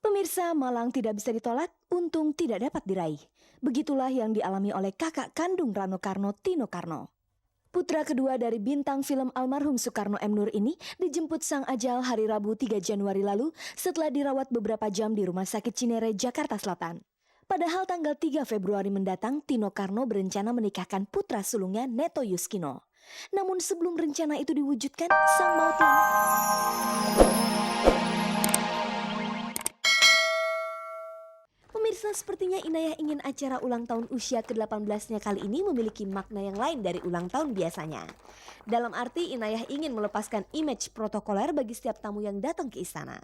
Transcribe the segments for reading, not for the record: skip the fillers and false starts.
Pemirsa, malang tidak bisa ditolak, untung tidak dapat diraih. Begitulah yang dialami oleh kakak kandung Rano Karno, Tino Karno. Putra kedua dari bintang film almarhum Soekarno M. Nur ini dijemput sang ajal hari Rabu 3 Januari lalu setelah dirawat beberapa jam di Rumah Sakit Cinere, Jakarta Selatan. Padahal tanggal 3 Februari mendatang, Tino Karno berencana menikahkan putra sulungnya Neto Yuskino. Namun sebelum rencana itu diwujudkan, sang maut Pemirsa, sepertinya Inayah ingin acara ulang tahun usia ke-18-nya kali ini memiliki makna yang lain dari ulang tahun biasanya. Dalam arti Inayah ingin melepaskan image protokoler bagi setiap tamu yang datang ke istana.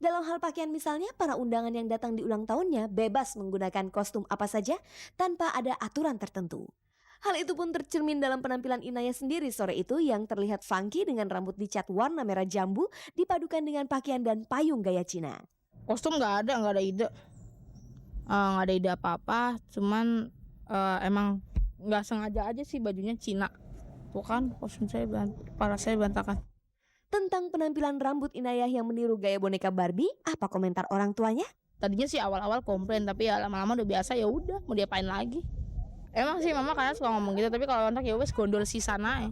Dalam hal pakaian misalnya, para undangan yang datang di ulang tahunnya bebas menggunakan kostum apa saja tanpa ada aturan tertentu. Hal itu pun tercermin dalam penampilan Inayah sendiri sore itu yang terlihat funky dengan rambut dicat warna merah jambu dipadukan dengan pakaian dan payung gaya Cina. Kostum nggak ada ide. Nggak ada ide apa-apa, cuman emang nggak sengaja aja sih bajunya Cina. Tuh kan kostum saya para saya berantakan. Tentang penampilan rambut Inayah yang meniru gaya boneka Barbie, apa komentar orang tuanya? Tadinya sih awal-awal komplain, tapi ya lama-lama udah biasa, ya udah mau diapain lagi. Emang sih mama kadang suka ngomong gitu, tapi kalau untuk ya wes gondol si sana ya.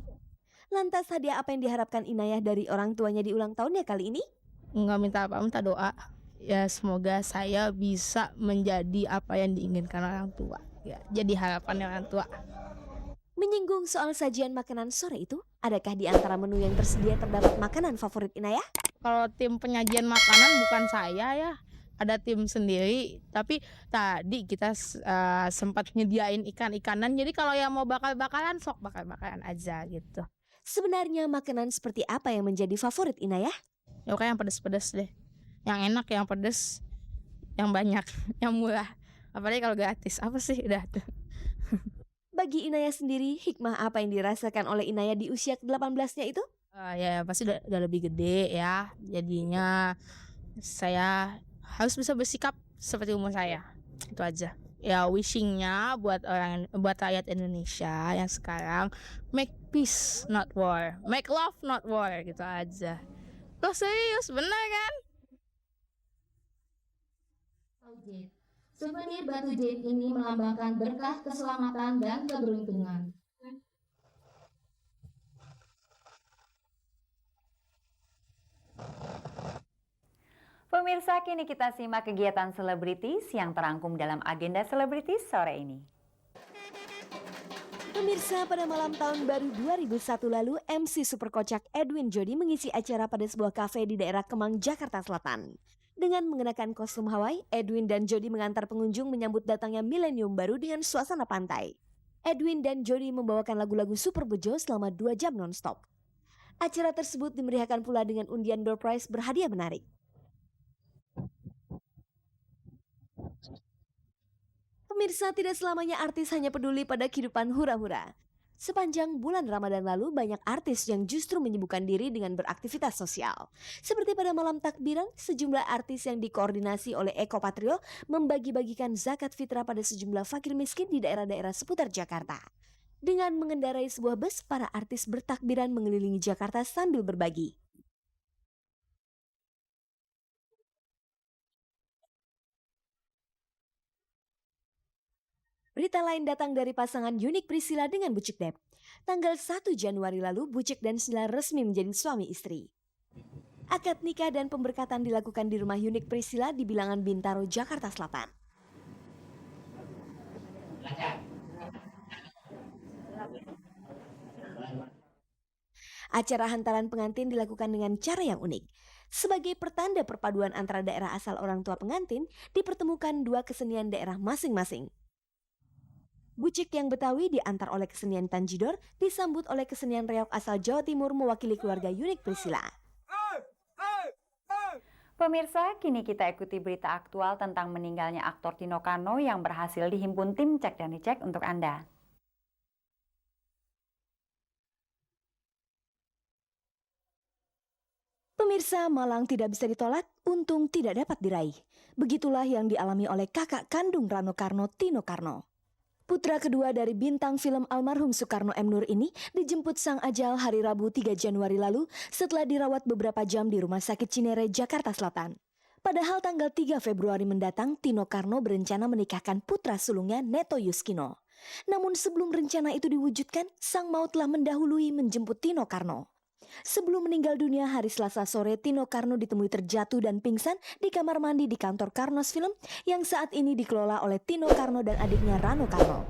Lantas hadiah apa yang diharapkan Inayah dari orang tuanya di ulang tahunnya kali ini? Nggak minta apa, minta doa. Ya semoga saya bisa menjadi apa yang diinginkan orang tua. Ya, jadi harapan orang tua. Menyinggung soal sajian makanan sore itu, adakah di antara menu yang tersedia terdapat makanan favorit Inayah? Kalau tim penyajian makanan bukan saya ya, ada tim sendiri. Tapi tadi kita sempat nyediain ikan-ikanan. Jadi kalau yang mau bakal-bakalan sok bakal-bakalan aja gitu. Sebenarnya makanan seperti apa yang menjadi favorit Inayah? Ya kayak yang pedes-pedes deh. Yang enak, yang pedes, yang banyak, yang murah. Apalagi kalau gratis. Apa sih udah tuh. Bagi Inayah sendiri, hikmah apa yang dirasakan oleh Inayah di usia ke-18-nya itu? Ya pasti udah lebih gede ya. Jadinya saya harus bisa bersikap seperti umur saya. Itu aja. Ya wishingnya buat rakyat Indonesia yang sekarang, make peace not war, make love not war, gitu aja. Loh serius, bener kan? Souvenir batu jade ini melambangkan berkah, keselamatan, dan keberuntungan. Pemirsa, kini kita simak kegiatan selebritis yang terangkum dalam agenda selebritis sore ini. Pemirsa, pada malam tahun baru 2001 lalu, MC super kocak Edwin Jody mengisi acara pada sebuah kafe di daerah Kemang, Jakarta Selatan. Dengan mengenakan kostum Hawaii, Edwin dan Jody mengantar pengunjung menyambut datangnya milenium baru dengan suasana pantai. Edwin dan Jody membawakan lagu-lagu Super Bejo selama 2 jam non-stop. Acara tersebut dimeriahkan pula dengan undian door prize berhadiah menarik. Pemirsa, tidak selamanya artis hanya peduli pada kehidupan hura-hura. Sepanjang bulan Ramadan lalu, banyak artis yang justru menyibukkan diri dengan beraktivitas sosial. Seperti pada malam takbiran, sejumlah artis yang dikoordinasi oleh Eko Patrio membagi-bagikan zakat fitrah pada sejumlah fakir miskin di daerah-daerah seputar Jakarta. Dengan mengendarai sebuah bus, para artis bertakbiran mengelilingi Jakarta sambil berbagi. Berita lain datang dari pasangan Yunik Priscilla dengan Bucik Dep. Tanggal 1 Januari lalu, Bucik dan Sila resmi menjadi suami istri. Akad nikah dan pemberkatan dilakukan di rumah Yunik Priscilla di Bilangan Bintaro, Jakarta Selatan. Acara hantaran pengantin dilakukan dengan cara yang unik. Sebagai pertanda perpaduan antara daerah asal orang tua pengantin, dipertemukan dua kesenian daerah masing-masing. Bucik yang Betawi diantar oleh kesenian Tanjidor, disambut oleh kesenian reok asal Jawa Timur mewakili keluarga Yunik Priscilla. Pemirsa, kini kita ikuti berita aktual tentang meninggalnya aktor Tino Karno yang berhasil dihimpun tim Cek dan Dicek untuk Anda. Pemirsa, malang tidak bisa ditolak, untung tidak dapat diraih. Begitulah yang dialami oleh kakak kandung Rano Karno, Tino Karno. Putra kedua dari bintang film almarhum Soekarno M. Nur ini dijemput sang ajal hari Rabu 3 Januari lalu setelah dirawat beberapa jam di Rumah Sakit Cinere, Jakarta Selatan. Padahal tanggal 3 Februari mendatang, Tino Karno berencana menikahkan putra sulungnya Neto Yuskino. Namun sebelum rencana itu diwujudkan, sang maut telah mendahului menjemput Tino Karno. Sebelum meninggal dunia hari Selasa sore, Tino Karno ditemui terjatuh dan pingsan di kamar mandi di kantor Karnos Film yang saat ini dikelola oleh Tino Karno dan adiknya Rano Karno.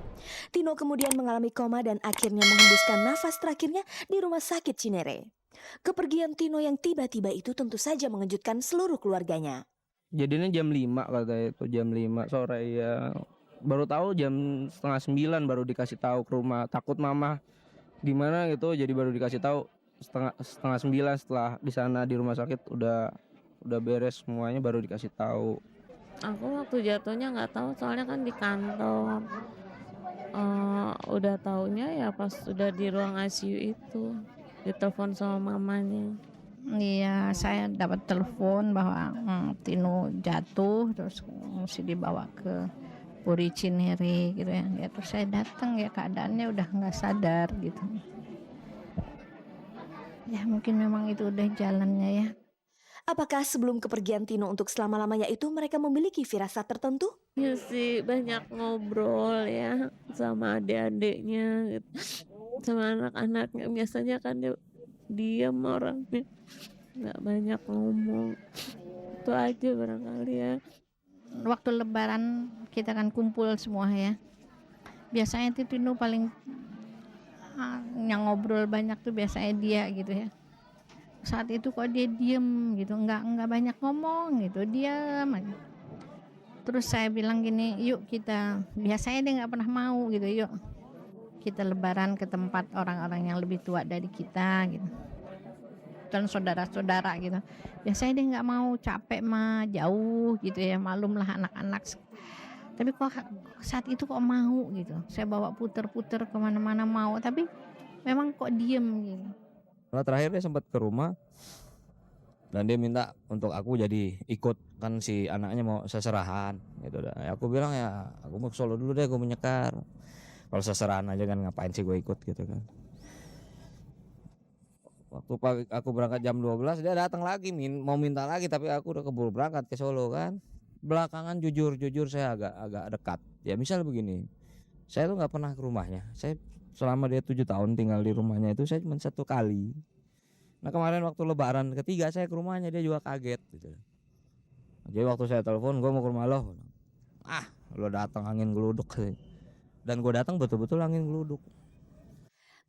Tino kemudian mengalami koma dan akhirnya menghembuskan nafas terakhirnya di rumah sakit Cinere. Kepergian Tino yang tiba-tiba itu tentu saja mengejutkan seluruh keluarganya. Jadinya jam 5 katanya itu, jam 5 sore ya. Baru tahu jam setengah 9 baru dikasih tahu ke rumah. Takut mama gimana gitu, jadi baru dikasih tahu setengah 9 setelah di sana di rumah sakit udah beres semuanya baru dikasih tahu. Aku waktu jatuhnya nggak tahu soalnya kan di kantor. Udah taunya ya pas udah di ruang ICU itu ditelepon sama mamanya. Iya, saya dapat telepon bahwa Tino jatuh terus mesti dibawa ke Puri Cinere gitu ya. Ya terus saya datang ya keadaannya udah nggak sadar gitu. Ya mungkin memang itu udah jalannya ya. Apakah sebelum kepergian Tino untuk selama-lamanya itu mereka memiliki firasat tertentu? Ya sih banyak ngobrol ya sama adik-adiknya gitu. Sama anak-anaknya, biasanya kan dia diam orangnya, nggak banyak ngomong. Itu aja barangkali ya. Waktu lebaran kita kan kumpul semua ya. Biasanya itu Tino paling yang ngobrol banyak tuh biasanya dia gitu ya. Saat itu kok dia diem gitu, nggak banyak ngomong gitu, diam aja. Terus saya bilang gini, yuk kita, biasanya dia nggak pernah mau gitu, yuk kita lebaran ke tempat orang-orang yang lebih tua dari kita gitu, dan saudara-saudara gitu. Biasanya dia nggak mau, capek mah, jauh gitu ya, malum lah anak-anak. Tapi kok saat itu kok mau gitu, saya bawa puter-puter kemana-mana mau, tapi memang kok diem gitu. Nah, terakhir dia sempat ke rumah dan dia minta untuk aku jadi ikut, kan si anaknya mau seserahan gitu. Ya, aku bilang ya aku mau ke Solo dulu deh, gue menyekar. Kalau seserahan aja kan ngapain sih gue ikut gitu kan. Waktu pagi aku berangkat jam 12 dia datang lagi mau minta lagi, tapi aku udah keburu berangkat ke Solo kan. Belakangan jujur saya agak dekat. Ya misal begini, saya tuh nggak pernah ke rumahnya. Saya selama dia 7 tahun tinggal di rumahnya itu saya cuma 1 kali. Nah kemarin waktu lebaran ketiga saya ke rumahnya, dia juga kaget gitu. Jadi waktu saya telepon, gue mau ke rumah lo. Lo datang angin geluduk. Dan gue datang betul-betul angin geluduk.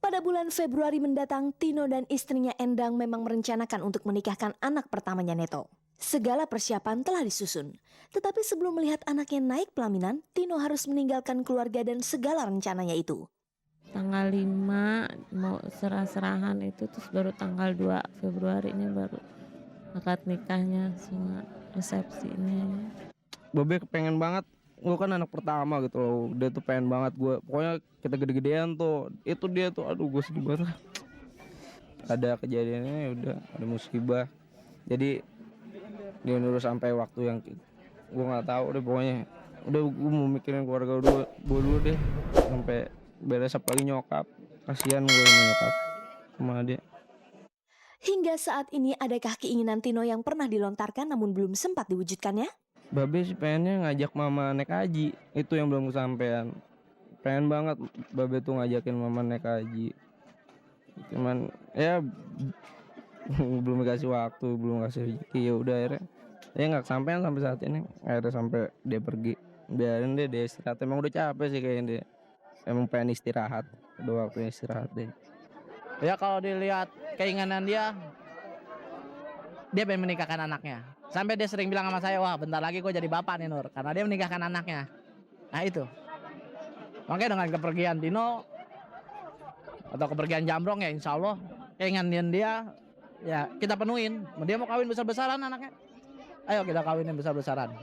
Pada bulan Februari mendatang, Tino dan istrinya Endang memang merencanakan untuk menikahkan anak pertamanya Neto. Segala persiapan telah disusun. Tetapi sebelum melihat anaknya naik pelaminan, Tino harus meninggalkan keluarga dan segala rencananya itu. Tanggal 5 mau serah-serahan itu, terus baru tanggal 2 Februari ini baru akad nikahnya sama resepsinya. Babe kepengen banget, gue kan anak pertama gitu loh, dia tuh pengen banget gue, pokoknya kita gede-gedean tuh, itu dia tuh, aduh gue sedih banget. Ada kejadiannya ya udah, ada musibah, jadi dia nurus sampai waktu yang gue nggak tahu deh, pokoknya udah gue mau mikirin keluarga gue dulu deh sampai beres, apalagi nyokap, kasihan gue sama nyokap sama dia. Hingga saat ini adakah keinginan Tino yang pernah dilontarkan namun belum sempat diwujudkannya? Babe sih pengennya ngajak mama naik haji, itu yang belum kesampean. Pengen banget Babe tuh ngajakin mama naik haji, cuman ya belum dikasih waktu, belum kasih rezeki, ya udah akhirnya ya nggak kesampean sampai saat ini. Akhirnya sampai dia pergi, biarin deh dia istirahat, emang udah capek sih kayaknya dia, emang pengen istirahat, udah waktunya istirahat deh. Ya kalau dilihat keinginan dia pengen menikahkan anaknya. Sampai dia sering bilang sama saya, wah bentar lagi gue jadi bapak nih Nur, karena dia menikahkan anaknya. Nah itu, makanya dengan kepergian Tino atau kepergian Jambrong ya insya Allah keinginan dia ya kita penuhin. Dia mau kawin besar-besaran anaknya, ayo kita kawinin besar-besaran.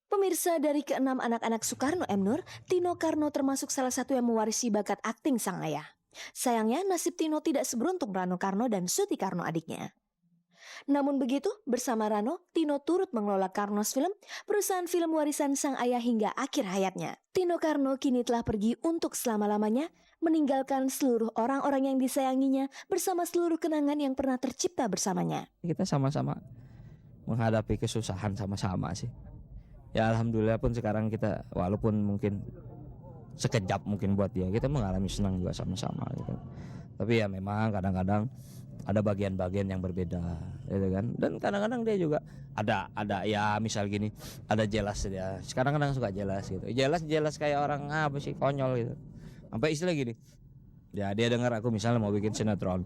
Pemirsa, dari ke-6 anak-anak Soekarno M. Nur, Tino Karno termasuk salah satu yang mewarisi bakat akting sang ayah. Sayangnya nasib Tino tidak seberuntung Rano Karno dan Suti Karno adiknya. Namun begitu, bersama Rano, Tino turut mengelola Karnos Film, perusahaan film warisan sang ayah hingga akhir hayatnya. Tino Karno kini telah pergi untuk selama-lamanya, meninggalkan seluruh orang-orang yang disayanginya bersama seluruh kenangan yang pernah tercipta bersamanya. Kita sama-sama menghadapi kesusahan sama-sama sih. Ya alhamdulillah pun sekarang kita walaupun mungkin sekejap mungkin buat dia, kita mengalami senang juga sama-sama gitu. Tapi ya memang kadang-kadang ada bagian-bagian yang berbeda gitu kan. Dan kadang-kadang dia juga ada ya misal gini, ada jelas dia. Sekarang kadang suka jelas gitu. Jelas kayak orang apa sih, konyol gitu. Sampai istilah gini. Ya dia dengar aku misalnya mau bikin sinetron.